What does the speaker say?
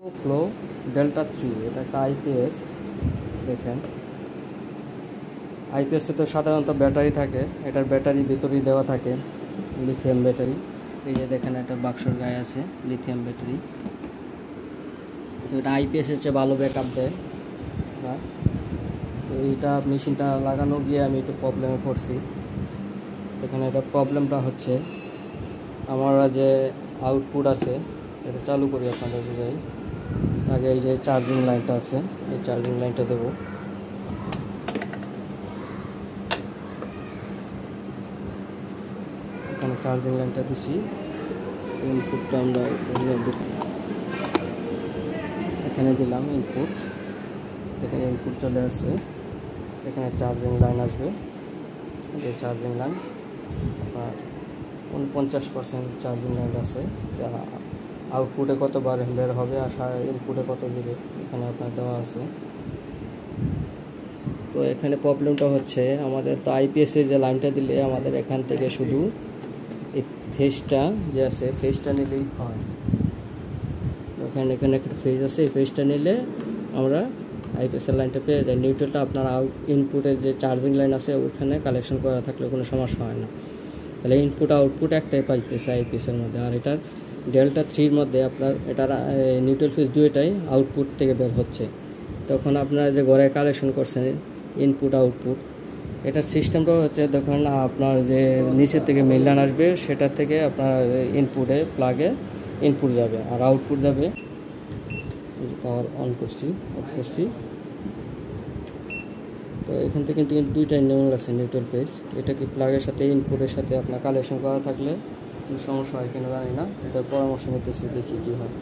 Flow delta 3, এটা একটা IPS. দেখেন আইপিএসে তো সাধারণত ব্যাটারি থাকে, এটার ব্যাটারি ভিতরেই দেওয়া থাকে লিথিয়াম ব্যাটারি। এই যে দেখেন একটা বাক্সর গায়ে আছে লিথিয়াম ব্যাটারি। তো এটা আইপিএসের চেয়ে ভালো ব্যাকআপ দেয়। তো এইটা মেশিনটা লাগানো গিয়ে আমি একটু প্রবলেমে পড়ছি। এখানে এটা প্রবলেমটা হচ্ছে আমরা যে আউটপুট আছে এটা চালু করি, আপনাদের বুঝাই। আগে এই যে চার্জিং লাইনটা আছে, এই চার্জিং লাইনটা দেবো। এখানে চার্জিং লাইনটা দিছি, ইনপুটটা আমরা এখানে দিলাম ইনপুট। এখানে ইনপুট চলে আসছে, এখানে চার্জিং লাইন আসবে। এই চার্জিং লাইন আপনার 49% চার্জিং লাইন আছে, যা আউটপুটে কতবার বের হবে আর ইনপুটে কত দিবে এখানে আপনার দেওয়া আছে। তো এখানে প্রবলেমটা হচ্ছে আমাদের তো আইপিএসে যে লাইনটা দিলে আমাদের এখান থেকে শুধু এই ফেজটা যে আছে ফেজটা নিলেই হয়। এখানে একটা ফেজ আছে, এই ফেজটা নিলে আমরা আইপিএসের লাইনটা পেয়ে যাই। নিউট্রালটা আপনার ইনপুটে যে চার্জিং লাইন আছে ওখানে কালেকশন করা থাকলে কোনো সমস্যা হয় না। তাহলে ইনপুট আউটপুট একটাই পাইতেছে আইপিএসের মধ্যে। আর এটার ডেল্টা 3-র মধ্যে আপনার এটার নিউট্রাল ফেজ দুইটাই আউটপুট থেকে বের হচ্ছে। তখন আপনারা যে ঘরে কালেকশন করছেন ইনপুট আউটপুট, এটার সিস্টেমটা হচ্ছে দেখুন আপনার যে নিচের থেকে মেইন লাইন আসবে সেটার থেকে আপনার ইনপুটে প্লাগে ইনপুট যাবে আর আউটপুট যাবে। পাওয়ার অন করছি, অফ করছি। তো এখান থেকে কিন্তু দুইটাই নেমে লাগছে নিউট্রাল ফেজ। এটা কি প্লাগের সাথে ইনপুটের সাথে আপনার কালেকশন করা থাকলে সমস্যা হয় কিনা জানি না, এটার পরামর্শ নিতেছি, দেখি কী হয়।